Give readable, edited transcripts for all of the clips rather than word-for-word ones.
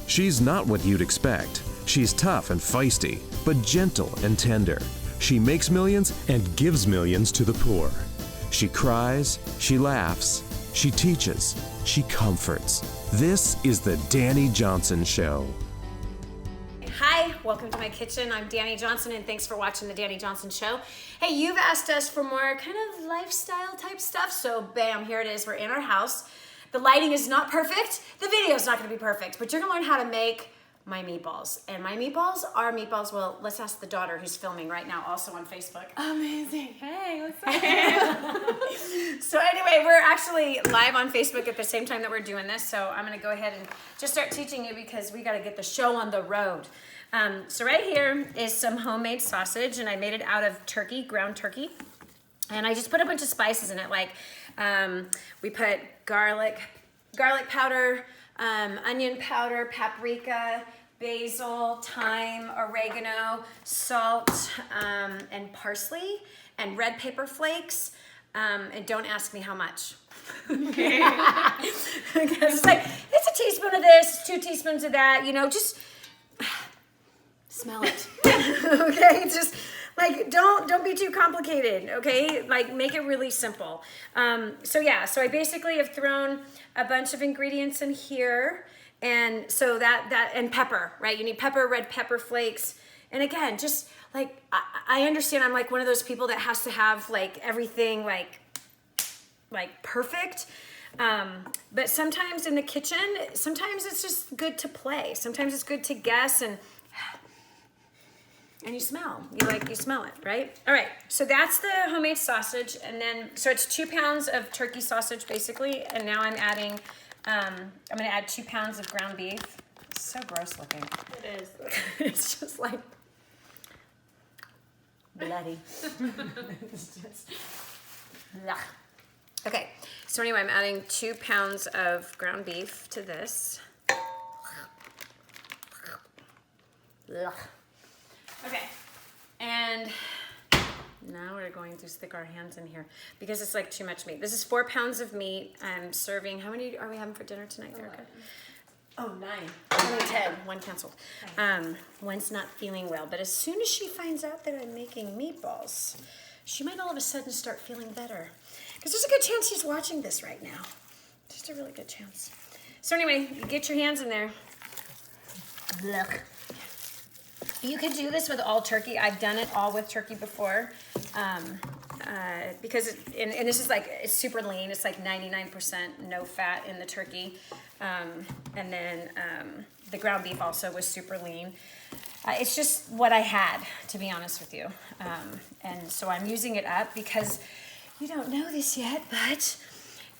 She's not what you'd expect. She's tough and feisty, but gentle and tender. She makes millions and gives millions to the poor. She cries, she laughs, she teaches, she comforts. This is the Dani Johnson Show. Hi, welcome to my kitchen. I'm Dani Johnson, and thanks for watching the Dani Johnson Show. Hey, you've asked us for more kind of lifestyle type stuff, so bam, here it is. We're in our house. The lighting is not perfect. The video is not going to be perfect, but you're going to learn how to make my meatballs. And my meatballs are meatballs. Well, let's ask the daughter who's filming right now, also on Facebook. Amazing. Hey, what's up? So anyway, we're actually live on Facebook at the same time that we're doing this. So I'm going to go ahead and just start teaching you because we got to get the show on the road. So right here is some homemade sausage, and I made it out of turkey, ground turkey. And I just put a bunch of spices in it. Like we put garlic powder, onion powder, paprika, basil, thyme, oregano, salt, and parsley, and red pepper flakes. And don't ask me how much. Okay. Because it's like, it's a teaspoon of this, 2 teaspoons of that, you know, just smell it. Okay, just like don't be too complicated, okay? Like make it really simple. So I basically have thrown a bunch of ingredients in here, and so that and pepper, right? You need pepper, red pepper flakes, and again, just like I understand I'm like one of those people that has to have like everything like perfect. But sometimes in the kitchen, sometimes it's just good to play. Sometimes it's good to guess and you smell. You smell it, right? All right, so that's the homemade sausage, and then, so it's 2 pounds of turkey sausage, basically, and now I'm adding, I'm gonna add 2 pounds of ground beef. It's so gross looking. It is. It's just like bloody. It's just, ugh. Okay, so anyway, I'm adding 2 pounds of ground beef to this. Ugh. Okay, and now we're going to stick our hands in here because it's like too much meat. This is 4 pounds of meat. I'm serving, how many are we having for dinner tonight, Erica? Oh, 9. Only 10, 1 canceled. One's not feeling well, but as soon as she finds out that I'm making meatballs, she might all of a sudden start feeling better. Because there's a good chance she's watching this right now. Just a really good chance. So anyway, you get your hands in there. Look. You could do this with all turkey. I've done it all with turkey before, because and this is like, it's super lean. It's like 99% no fat in the turkey, and then the ground beef also was super lean. It's just what I had, to be honest with you, and so I'm using it up because you don't know this yet, but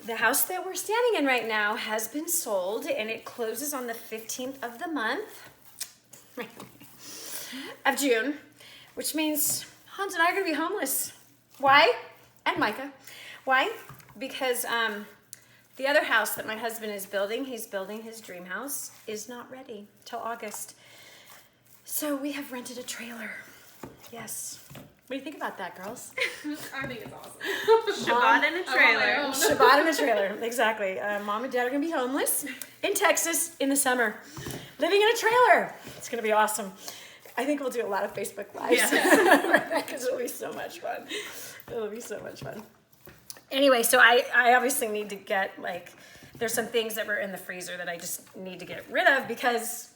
the house that we're standing in right now has been sold, and it closes on the 15th of the month. Of June, which means Hans and I are going to be homeless. Why? And Micah. Why? Because the other house that my husband is building, he's building his dream house, is not ready till August. So we have rented a trailer. Yes. What do you think about that, girls? I think it's awesome. Shabbat in a trailer. Shabbat in a trailer, exactly. Mom and Dad are going to be homeless in Texas in the summer, living in a trailer. It's going to be awesome. I think we'll do a lot of Facebook Lives because it'll be so much fun. It'll be so much fun. Anyway, so I obviously need to get, like, there's some things that were in the freezer that I just need to get rid of because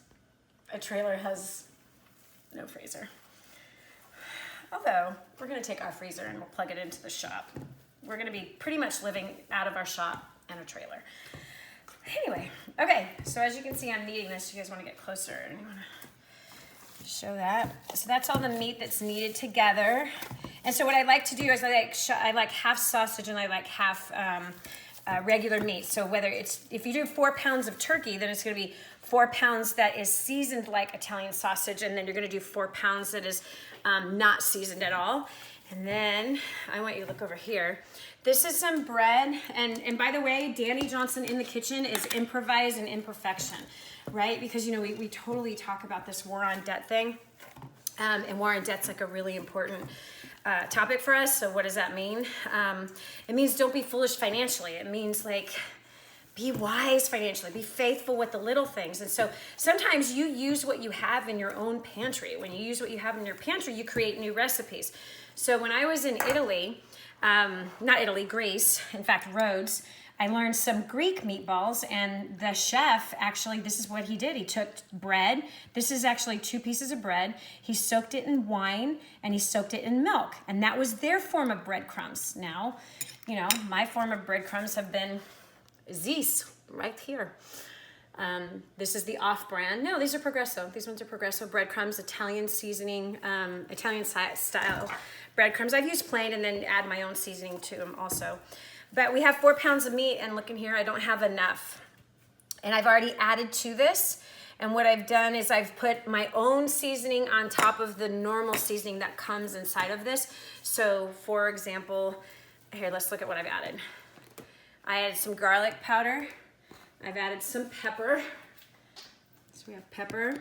a trailer has no freezer. Although, we're going to take our freezer and we'll plug it into the shop. We're going to be pretty much living out of our shop and a trailer. Anyway, okay, so as you can see, I'm kneading this. You guys want to get closer and you want to show that. So that's all the meat that's kneaded together. And so what I like to do is I like half sausage and I like half regular meat. So if you do 4 pounds of turkey, then it's going to be 4 pounds that is seasoned like Italian sausage, and then you're going to do 4 pounds that is not seasoned at all. And then I want you to look over here. This is some bread, and by the way, Dani Johnson in the kitchen is improvise and imperfection, right? Because we totally talk about this war on debt thing, and war on debt's like a really important topic for us. So what does that mean? It means don't be foolish financially. It means like be wise financially, be faithful with the little things. And so sometimes you use what you have in your own pantry. When you use what you have in your pantry, you create new recipes. So when I was in Italy, Greece, in fact, Rhodes, I learned some Greek meatballs, and the chef, actually, this is what he did. He took bread. This is actually 2 pieces of bread. He soaked it in wine, and he soaked it in milk. And that was their form of breadcrumbs. Now, my form of breadcrumbs have been these right here. This is the off-brand. No, these are Progresso. These ones are Progresso breadcrumbs, Italian seasoning, Italian style breadcrumbs. I've used plain and then add my own seasoning to them also. But we have 4 pounds of meat, and look in here, I don't have enough. And I've already added to this. And what I've done is I've put my own seasoning on top of the normal seasoning that comes inside of this. So for example, here, let's look at what I've added. I added some garlic powder. I've added some pepper. So we have pepper.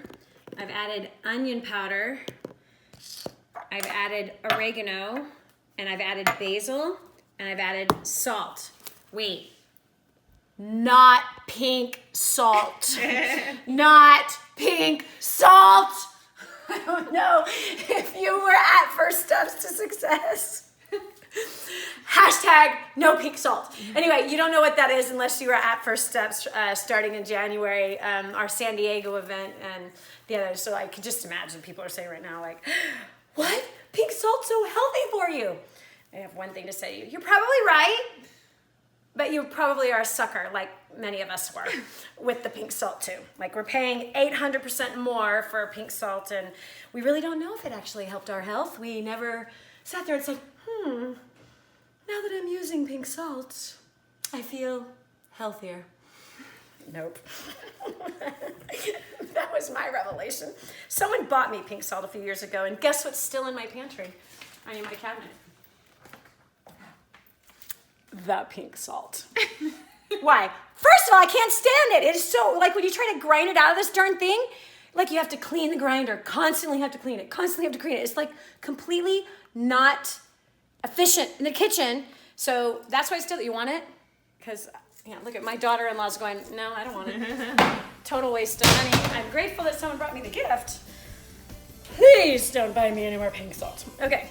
I've added onion powder. I've added oregano, and I've added basil, and I've added salt. Wait, not pink salt. Not pink salt. I don't know if you were at first steps to success. Hashtag no pink salt. Anyway, you don't know what that is unless you were at First Steps starting in January, our San Diego event and the others. So I could just imagine people are saying right now, like, what? Pink salt's so healthy for you. I have one thing to say to you. You're probably right, but you probably are a sucker like many of us were with the pink salt too. Like we're paying 800% more for pink salt, and we really don't know if it actually helped our health. We never sat there and said, now that I'm using pink salt, I feel healthier. Nope. That was my revelation. Someone bought me pink salt a few years ago, and guess what's still in my pantry? In my cabinet. The pink salt. Why? First of all, I can't stand it. It is so, like when you try to grind it out of this darn thing, like you have to clean the grinder, constantly have to clean it, constantly have to clean it. It's like completely not efficient in the kitchen. So that's why you want it? Because, look at my daughter-in-law's going, no, I don't want it. Total waste of money. I'm grateful that someone brought me the gift. Please don't buy me any more pink salt. Okay.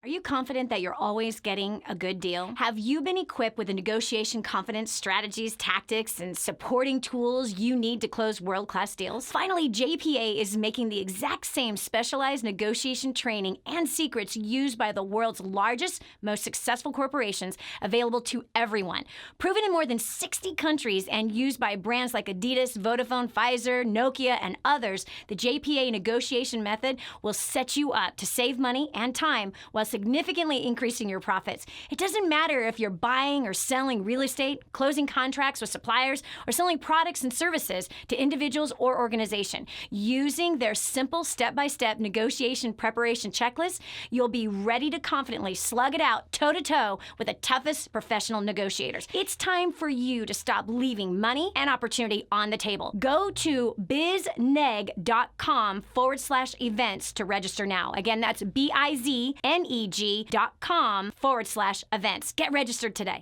Are you confident that you're always getting a good deal? Have you been equipped with the negotiation confidence, strategies, tactics, and supporting tools you need to close world-class deals? Finally, JPA is making the exact same specialized negotiation training and secrets used by the world's largest, most successful corporations available to everyone. Proven in more than 60 countries and used by brands like Adidas, Vodafone, Pfizer, Nokia, and others, the JPA negotiation method will set you up to save money and time while significantly increasing your profits. It doesn't matter if you're buying or selling real estate, closing contracts with suppliers, or selling products and services to individuals or organizations. Using their simple step-by-step negotiation preparation checklist, you'll be ready to confidently slug it out toe-to-toe with the toughest professional negotiators. It's time for you to stop leaving money and opportunity on the table. Go to bizneg.com/events to register now. Again, that's bizneg.com/events. Get registered today.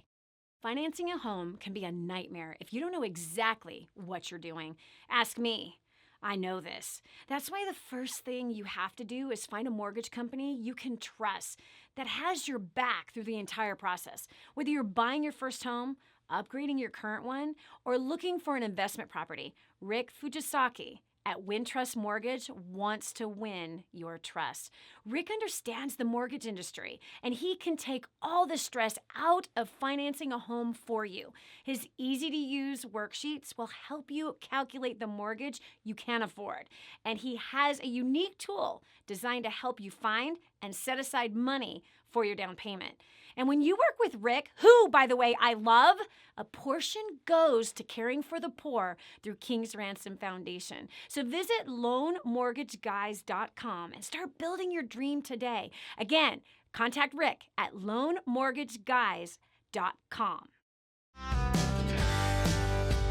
Financing a home can be a nightmare if you don't know exactly what you're doing. Ask me. I know this. That's why the first thing you have to do is find a mortgage company you can trust that has your back through the entire process. Whether you're buying your first home, upgrading your current one, or looking for an investment property, Rick Fujisaki at Wintrust Mortgage wants to win your trust. Rick understands the mortgage industry, and he can take all the stress out of financing a home for you. His easy-to-use worksheets will help you calculate the mortgage you can afford. And he has a unique tool designed to help you find and set aside money for your down payment. And when you work with Rick, who, by the way, I love, a portion goes to caring for the poor through King's Ransom Foundation. So visit loanmortgageguys.com and start building your dream today. Again, contact Rick at loanmortgageguys.com.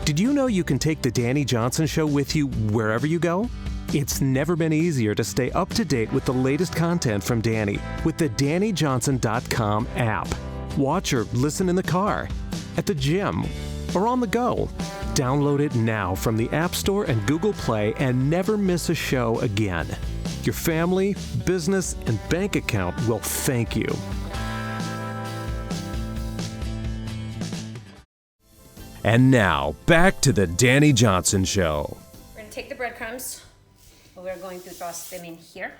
Did you know you can take the Dani Johnson Show with you wherever you go? It's never been easier to stay up to date with the latest content from Dani with the DaniJohnson.com app. Watch or listen in the car, at the gym, or on the go. Download it now from the App Store and Google Play and never miss a show again. Your family, business, and bank account will thank you. And now, back to the Dani Johnson Show. We're going to take the breadcrumbs. We're going to toss them in here.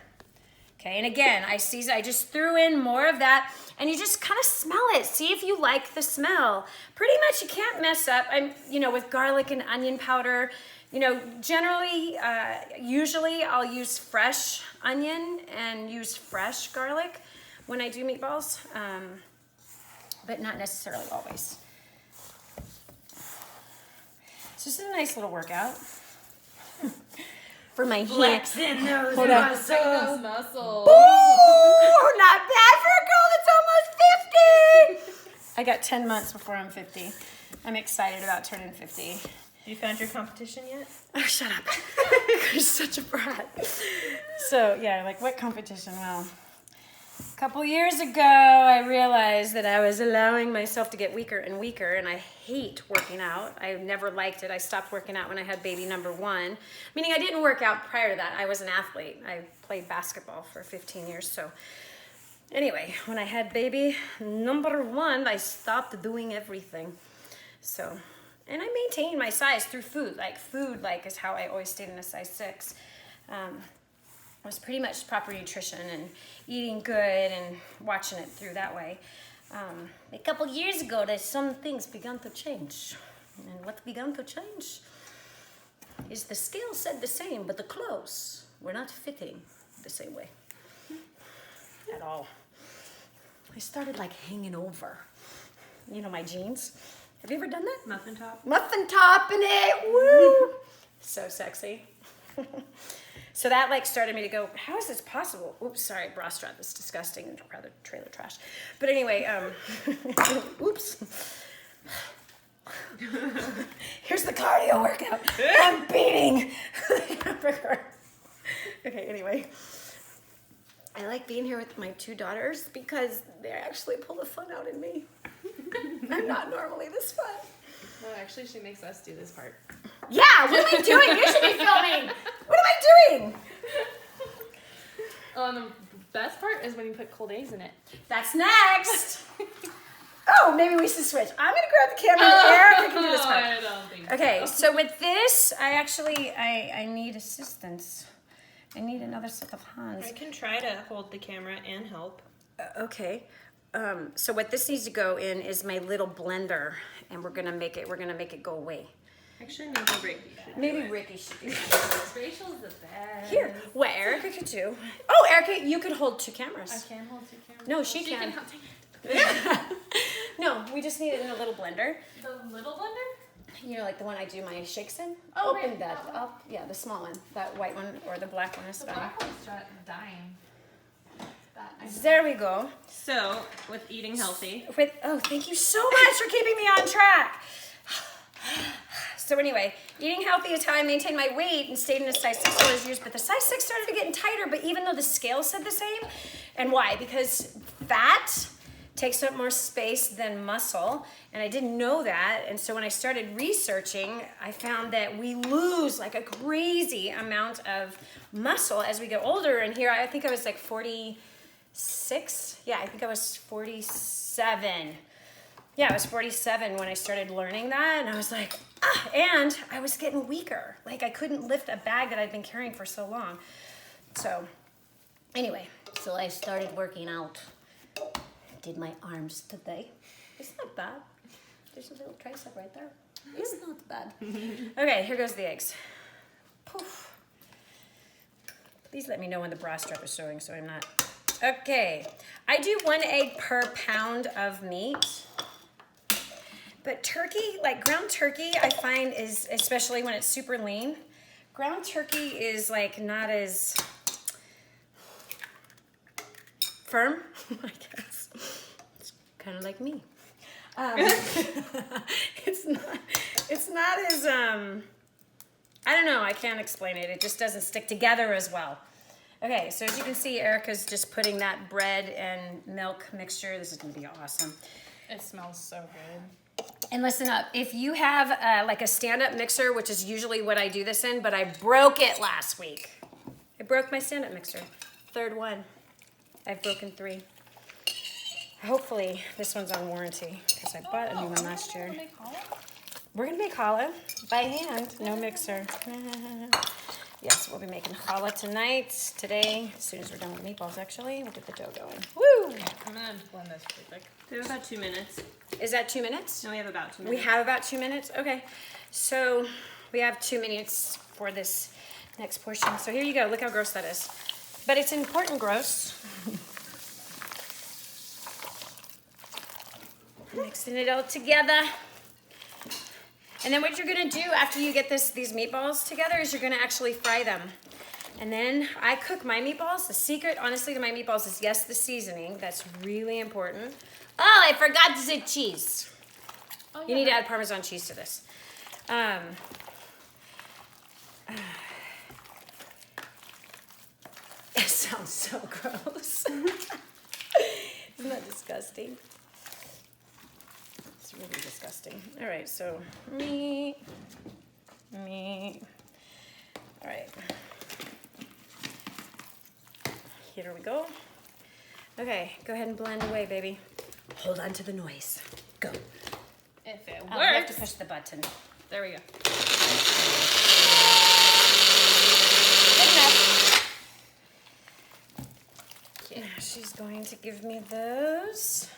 Okay, and again, I just threw in more of that, and you just kind of smell it. See if you like the smell. Pretty much you can't mess up. With garlic and onion powder, generally, usually I'll use fresh onion and use fresh garlic when I do meatballs, but not necessarily always. So this is a nice little workout. For my hands. Flexing those muscles. Ooh, not bad for a girl that's almost 50. I got 10 months before I'm 50. I'm excited about turning 50. You found your competition yet? Oh, shut up. You're such a brat. So, yeah, what competition? Well, a couple years ago, I realized that I was allowing myself to get weaker and weaker, and I hate working out. I never liked it. I stopped working out when I had baby number 1, meaning I didn't work out prior to that. I was an athlete. I played basketball for 15 years. So anyway, when I had baby number 1, I stopped doing everything. So, and I maintained my size through food. Food is how I always stayed in a size 6. It was pretty much proper nutrition and eating good and watching it through that way. A couple years ago, some things began to change. And what began to change is the scale said the same, but the clothes were not fitting the same way at all. I started hanging over. My jeans. Have you ever done that? Muffin top. Muffin top in it, woo! So sexy. So that started me to go, how is this possible? Oops, sorry, bra strap is disgusting and rather trailer trash. But anyway, oops. Here's the cardio workout. I'm beating. Okay, anyway. I like being here with my 2 daughters because they actually pull the fun out in me. I'm not normally this fun. No, actually, she makes us do this part. Yeah, what am I doing? You should be filming. What am I doing? The best part is when you put cold eggs in it. That's next. Oh, maybe we should switch. I'm gonna grab the camera in the air. I can do this part. I don't think so. Okay, so with this, I need assistance. I need another set of hands. I can try to hold the camera and help. Okay. So what this needs to go in is my little blender, and we're gonna make it go away. Actually, maybe Ricky should. Maybe Ricky should do Rachel's the best. Here, what Erica could do. Oh, Erica, you could hold 2 cameras. I can hold 2 cameras. No, she can. No, we just need it in a little blender. The little blender? Like the one I do my shakes in. Oh, Open right. that up. Yeah, the small one. That white one or the black one is The fine. black one's dying. There we go. So, with eating healthy. Thank you so much for keeping me on track. So anyway, eating healthy is how I maintained my weight and stayed in a size 6 all those years, but the size 6 started getting tighter, but even though the scale said the same. And why? Because fat takes up more space than muscle, and I didn't know that. And so when I started researching, I found that we lose a crazy amount of muscle as we get older. And here, I think I was 46. Yeah, I think I was 47. Yeah, I was 47 when I started learning that, and I was like, and I was getting weaker. I couldn't lift a bag that I'd been carrying for so long. So, anyway, so I started working out. Did my arms today. It's not bad. There's a little tricep right there. It's not bad. Okay, here goes the eggs. Poof. Please let me know when the bra strap is showing so I'm not. Okay, I do 1 egg per pound of meat. But turkey, ground turkey, I find is, especially when it's super lean, ground turkey is not as firm, I guess. It's kind of like me. It's not as, I don't know, I can't explain it. It just doesn't stick together as well. Okay, so as you can see, Erica's just putting that bread and milk mixture. This is gonna be awesome. It smells so good. And listen up, if you have like a stand-up mixer, which is usually what I do this in, but I broke it last week. I broke my stand-up mixer. Third one. I've broken 3. Hopefully this one's on warranty because I bought a new one last year. We're gonna make challah by hand, no mixer. Yes, we'll be making challah tonight, today, as soon as we're done with meatballs, actually. We'll get the dough going. Woo! I'm gonna blend this really quick. We have about 2 minutes. Is that 2 minutes? No, we have about 2 We minutes. have about 2 minutes? Okay. So we have 2 minutes for this next portion. So here you go. Look how gross that is. But it's important gross. Mixing it all together. And then what you're gonna do after you get these meatballs together is you're gonna actually fry them. And then I cook my meatballs. The secret, honestly, to my meatballs is, yes, the seasoning. That's really important. Oh, I forgot to say cheese. Oh, You need to add Parmesan cheese to this. It sounds so gross. Isn't that disgusting? It's really disgusting. All right, so meat. All right. Here we go. Okay, go ahead and blend away, baby. Hold on to the noise. Go. If it Oh, you have to works. push the button. There we go. Good enough. Yeah, she's going to give me those.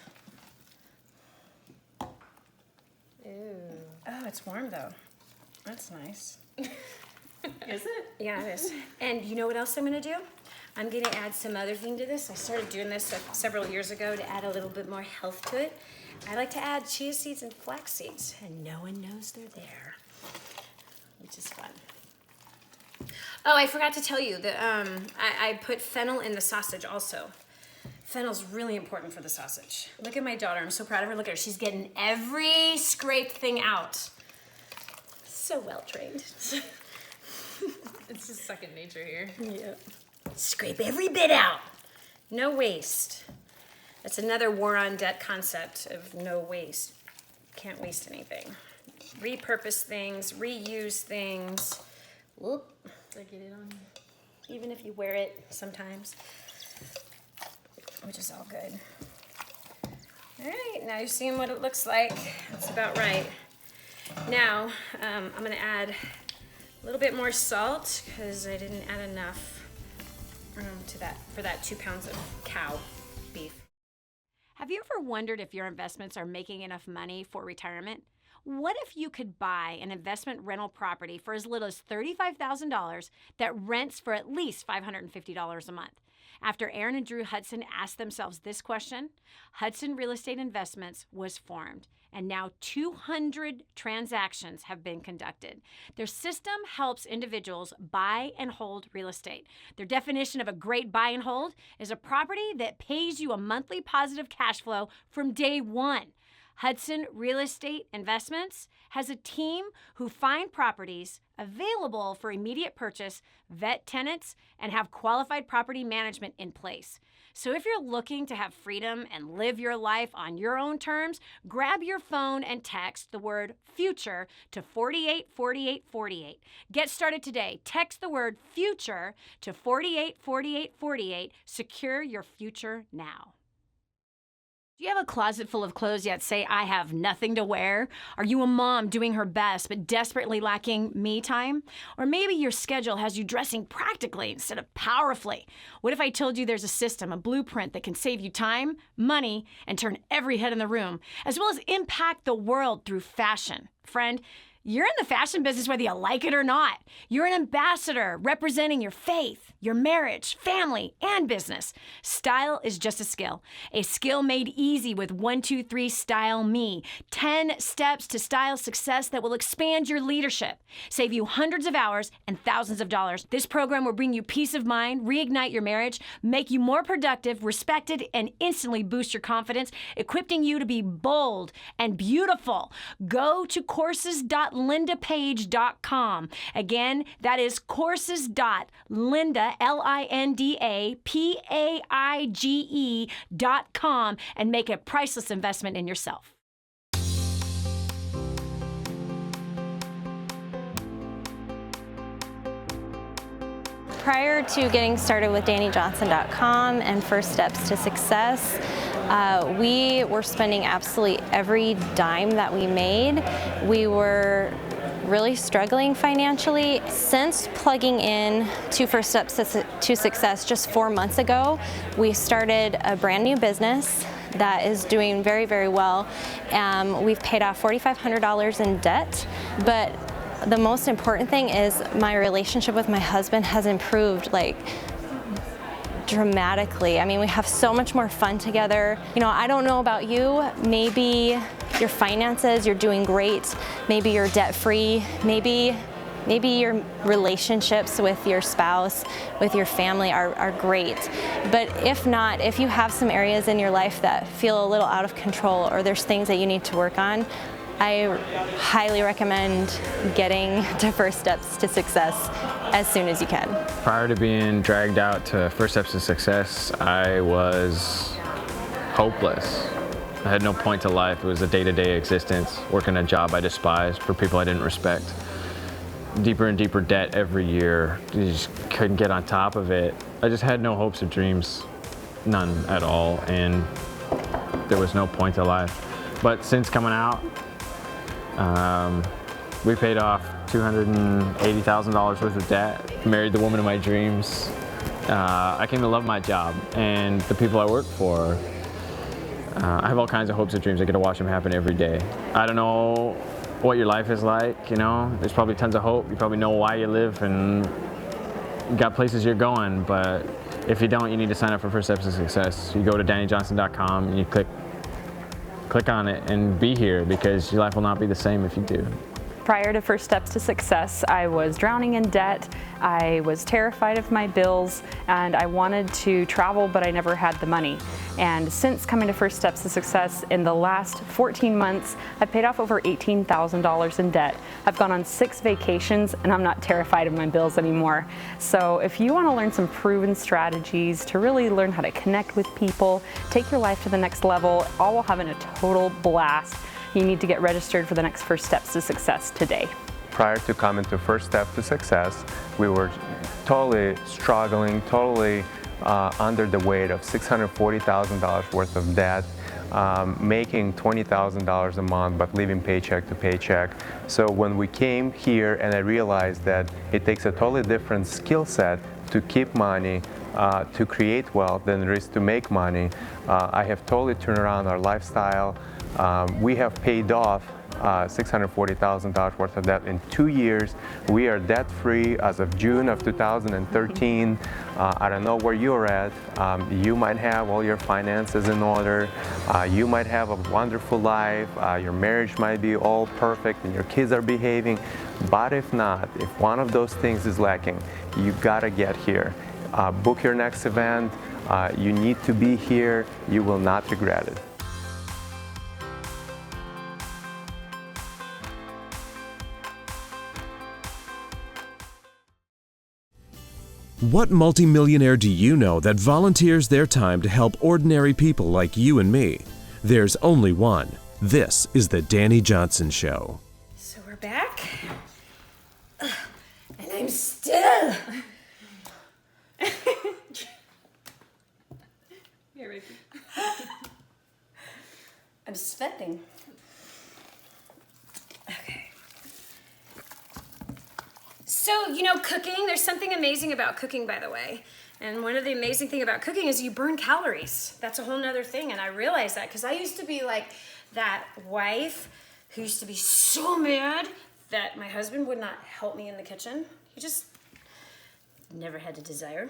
Ooh. Oh, it's warm though. That's nice. Is it? Yeah, it is. And you know what else I'm gonna do? I'm gonna add some other thing to this. I started doing this several years ago to add a little bit more health to it. I like to add chia seeds and flax seeds, and no one knows they're there, which is fun. Oh, I forgot to tell you that I put fennel in the sausage also. Fennel's really important for the sausage. Look at my daughter. I'm so proud of her. Look at her. She's getting every scraped thing out. So well trained. It's just second nature here. Yeah. Scrape every bit out. No waste. That's another war on debt concept of no waste. Can't waste anything. Repurpose things, reuse things. Whoop. Did I get it on? Even if you wear it sometimes, which is all good. All right, now you're seeing what it looks like. That's about right. Now, I'm gonna add a little bit more salt because I didn't add enough to that for that 2 pounds of cow beef. Have you ever wondered if your investments are making enough money for retirement? What if you could buy an investment rental property for as little as $35,000 that rents for at least $550 a month? After Aaron and Drew Hudson asked themselves this question, Hudson Real Estate Investments was formed, and now 200 transactions have been conducted. Their system helps individuals buy and hold real estate. Their definition of a great buy and hold is a property that pays you a monthly positive cash flow from day one. Hudson Real Estate Investments has a team who find properties available for immediate purchase, vet tenants, and have qualified property management in place. So if you're looking to have freedom and live your life on your own terms, grab your phone and text the word FUTURE to 484848. Get started today. Text the word FUTURE to 484848. Secure your future now. Do you have a closet full of clothes yet say, I have nothing to wear? Are you a mom doing her best but desperately lacking me time? Or maybe your schedule has you dressing practically instead of powerfully. What if I told you there's a system, a blueprint that can save you time, money, and turn every head in the room, as well as impact the world through fashion? Friend, you're in the fashion business whether you like it or not. You're an ambassador representing your faith, your marriage, family, and business. Style is just a skill made easy with 123 Style Me. 10 steps to style success that will expand your leadership, save you hundreds of hours and thousands of dollars. This program will bring you peace of mind, reignite your marriage, make you more productive, respected, and instantly boost your confidence, equipping you to be bold and beautiful. Go to courses.lindapage.com. Again, that is courses.lindapaige.com and make a priceless investment in yourself. prior to getting started with DaniJohnson.com and First Steps to Success, we were spending absolutely every dime that we made. We were really struggling financially. Since plugging in to First Steps to Success just 4 months ago, we started a brand new business that is doing very, very well. We've paid off $4,500 in debt, but the most important thing is my relationship with my husband has improved like dramatically. I mean, we have so much more fun together. You know, I don't know about you, maybe your finances, you're doing great, maybe you're debt-free, maybe your relationships with your spouse, with your family are great. But if not, if you have some areas in your life that feel a little out of control or there's things that you need to work on, I highly recommend getting to First Steps to Success as soon as you can. Prior to being dragged out to First Steps to Success, I was hopeless. I had no point to life. It was a day-to-day existence, working a job I despised for people I didn't respect. Deeper and deeper debt every year. You just couldn't get on top of it. I just had no hopes or dreams, none at all, and there was no point to life. But since coming out, we paid off $280,000 worth of debt, married the woman of my dreams. I came to love my job and the people I work for. I have all kinds of hopes and dreams. I get to watch them happen every day. I don't know what your life is like, you know. There's probably tons of hope. You probably know why you live and you got places you're going, but if you don't, you need to sign up for First Steps to Success. You go to DaniJohnson.com and you click on it and be here, because your life will not be the same if you do. Prior to First Steps to Success, I was drowning in debt, I was terrified of my bills, and I wanted to travel, but I never had the money. And since coming to First Steps to Success, in the last 14 months, I've paid off over $18,000 in debt. I've gone on 6 vacations, and I'm not terrified of my bills anymore. So if you want to learn some proven strategies to really learn how to connect with people, take your life to the next level, all while having a total blast, you need to get registered for the next First Steps to Success today. Prior to coming to First Step to Success, we were totally struggling, totally under the weight of $640,000 worth of debt, making $20,000 a month, but living paycheck to paycheck. So when we came here and I realized that it takes a totally different skill set to keep money, to create wealth than it is to make money, I have totally turned around our lifestyle. We have paid off $640,000 worth of debt in 2 years. We are debt-free as of June of 2013. I don't know where you're at. You might have all your finances in order. You might have a wonderful life. Your marriage might be all perfect and your kids are behaving. But if not, if one of those things is lacking, you've got to get here. Book your next event. You need to be here. You will not regret it. What multimillionaire do you know that volunteers their time to help ordinary people like you and me? There's only one. This is the Dani Johnson Show. So we're back. And I'm still. Here, baby. I'm sweating. Okay. So, you know, cooking, there's something amazing about cooking, by the way. And one of the amazing things about cooking is you burn calories. That's a whole nother thing. And I realized that because I used to be like that wife who used to be so mad that my husband would not help me in the kitchen. He just never had a desire.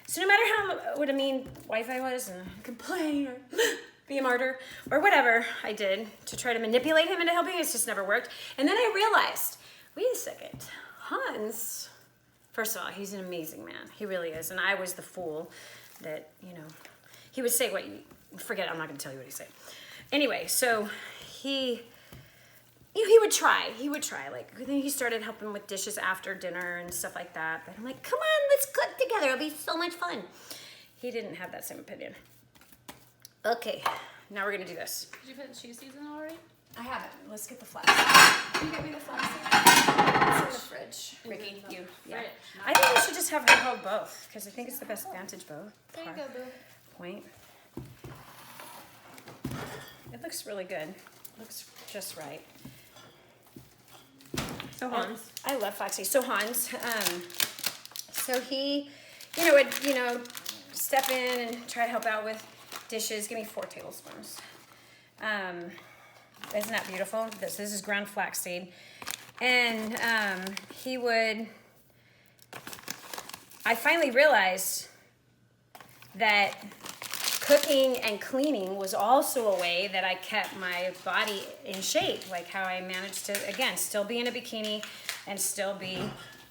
So no matter how what a mean wife I was and complain or be a martyr or whatever I did to try to manipulate him into helping, it's just never worked. And then I realized, wait a second, Hans, first of all, he's an amazing man. He really is. And I was the fool that, you know, he would say what you, forget it, I'm not going to tell you what he said. Anyway, so he would try, like, then he started helping with dishes after dinner and stuff like that. But I'm like, come on, let's cook together. It'll be so much fun. He didn't have that same opinion. Okay, now we're going to do this. Did you put cheese seasoning already? I haven't. Let's get the flask. Can you get me the flask? in the fridge. Ricky, you. Yeah. I think we should just have her hold both because I think it's the best vantage both. There you go, boo. Point. It looks really good. Looks just right. So Hans. I love Foxy. So Hans, so he, would, step in and try to help out with dishes. Give me 4 tablespoons. Isn't that beautiful? This is ground flaxseed. And I finally realized that cooking and cleaning was also a way that I kept my body in shape, like how I managed to, again, still be in a bikini and still be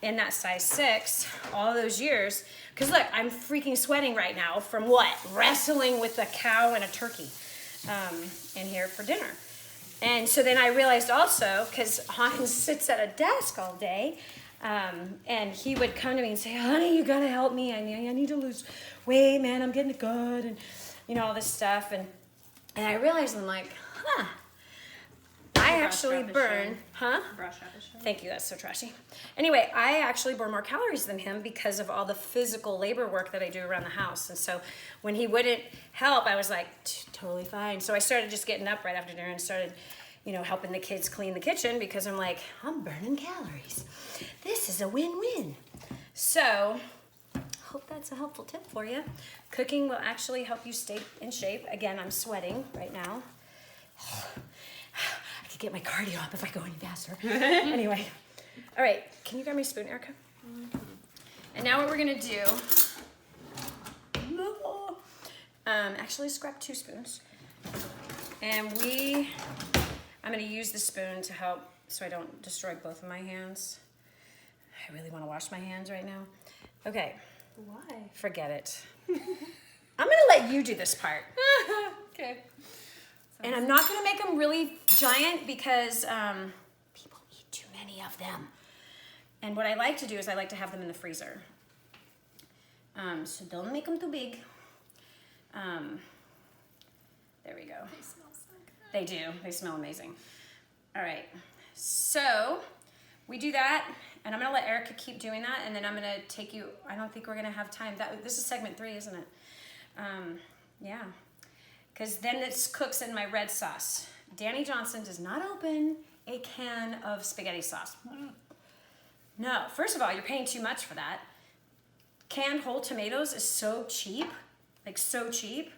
in that size 6 all those years. Because look, I'm freaking sweating right now from what? Wrestling with a cow and a turkey in here for dinner. And so then I realized also, because Hans sits at a desk all day, and he would come to me and say, honey, you gotta help me. I need to lose weight, man. I'm getting good, and all this stuff. And I realized, I'm like, I actually burn, Brush up his show. Thank you, that's so trashy. Anyway, I actually burn more calories than him because of all the physical labor work that I do around the house. And so when he wouldn't help, I was like, totally fine. So I started just getting up right after dinner and started, helping the kids clean the kitchen because I'm like, I'm burning calories. This is a win-win. So, hope that's a helpful tip for you. Cooking will actually help you stay in shape. Again, I'm sweating right now. I could get my cardio up if I go any faster. Anyway, all right, can you grab me a spoon, Erica? And now what we're gonna do, actually let's grab 2 spoons. And I'm gonna use the spoon to help so I don't destroy both of my hands. I really wanna wash my hands right now. Okay. Why? Forget it. I'm gonna let you do this part. Okay. And I'm not gonna make them really giant because people eat too many of them. And what I like to do is I like to have them in the freezer. So don't make them too big. There we go. They smell so good. They do. They smell amazing. All right. So we do that, and I'm gonna let Erica keep doing that, and then I'm gonna take you. I don't think we're gonna have time. This is segment 3, isn't it? Yeah. Because then it cooks in my red sauce. Dani Johnson does not open a can of spaghetti sauce. No. First of all, you're paying too much for that. Canned whole tomatoes is so cheap, like so cheap.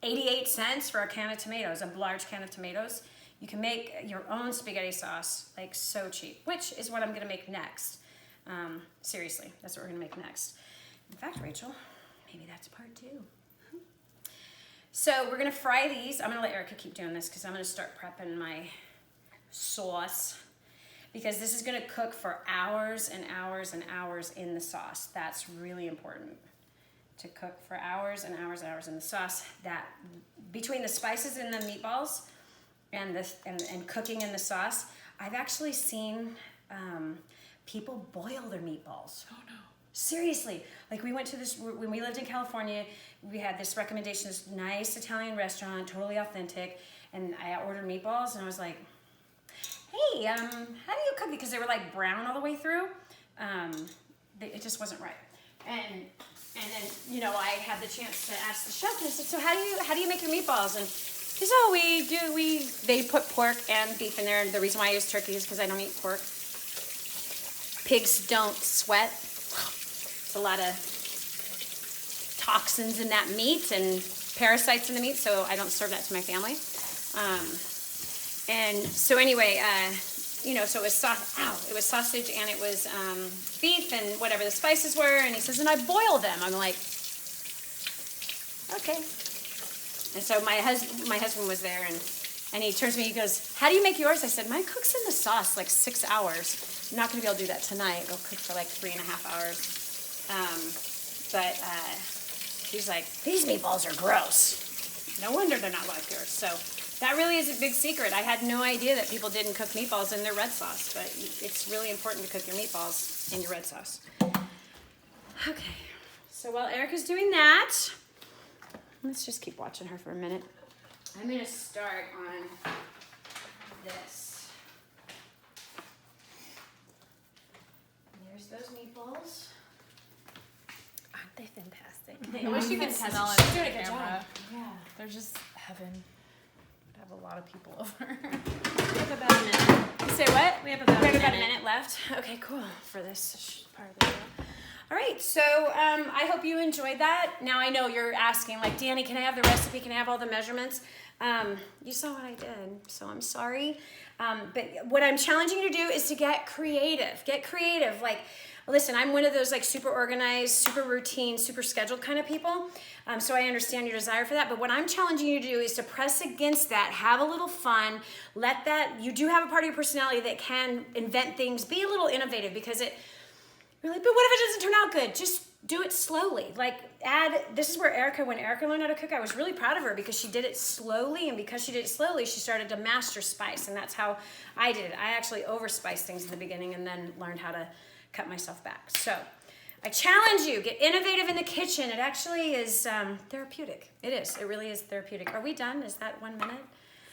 88 cents for a can of tomatoes, a large can of tomatoes. You can make your own spaghetti sauce, like so cheap, which is what I'm gonna make next. Seriously, that's what we're gonna make next. In fact, Rachel, maybe that's part 2. So we're gonna fry these. I'm gonna let Erica keep doing this because I'm gonna start prepping my sauce because this is gonna cook for hours and hours and hours in the sauce. That's really important. To cook for hours and hours and hours in the sauce. That between the spices and the meatballs and cooking in the sauce, I've actually seen people boil their meatballs. Oh no. Seriously, like we went to this, when we lived in California, we had this recommendation, this nice Italian restaurant, totally authentic, and I ordered meatballs and I was like, hey, how do you cook? Because they were like brown all the way through. It just wasn't right. And then, I had the chance to ask the chef, and I said, so how do you make your meatballs? And he said, they put pork and beef in there, and the reason why I use turkey is because I don't eat pork. Pigs don't sweat. It's a lot of toxins in that meat and parasites in the meat, so I don't serve that to my family. And so anyway, so it was sausage and it was beef and whatever the spices were, and he says, and I boil them. I'm like, okay. And so my husband was there, and he turns to me, he goes, how do you make yours? I said, mine cooks in the sauce like 6 hours. I'm not gonna be able to do that tonight. It'll cook for like 3.5 hours. But he's like, these meatballs are gross. No wonder they're not like yours. So that really is a big secret. I had no idea that people didn't cook meatballs in their red sauce, but it's really important to cook your meatballs in your red sauce. Okay, so while Erica's doing that, let's just keep watching her for a minute. I'm gonna start on this. meatballs. Aren't they fantastic? They I wish are you could fantastic. smell it She's on doing a good camera. job. Yeah. They're just heaven. I have a lot of people over. We have about a minute. Say what? We have about We a have about a minute. minute left. Okay, cool. For this part of the video. All right, so I hope you enjoyed that. Now I know you're asking, like, Dani, can I have the recipe? Can I have all the measurements? You saw what I did, so I'm sorry. But what I'm challenging you to do is to get creative. Get creative. Like, listen, I'm one of those like super organized, super routine, super scheduled kind of people. So I understand your desire for that. But what I'm challenging you to do is to press against that, have a little fun, let that, you do have a part of your personality that can invent things, be a little innovative because you're like, but what if it doesn't turn out good? Just do it slowly. Like this is where when Erica learned how to cook, I was really proud of her because she did it slowly. And because she did it slowly, she started to master spice. And that's how I did it. I actually overspiced things in the beginning and then learned how to cut myself back. So I challenge you, get innovative in the kitchen. It actually is therapeutic. It is, it really is therapeutic. Are we done? Is that 1 minute?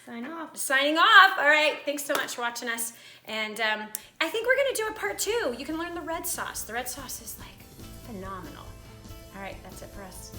Sign off. Signing off. All right. Thanks so much for watching us. And I think we're going to do a part 2. You can learn the red sauce. The red sauce is like phenomenal. All right. That's it for us.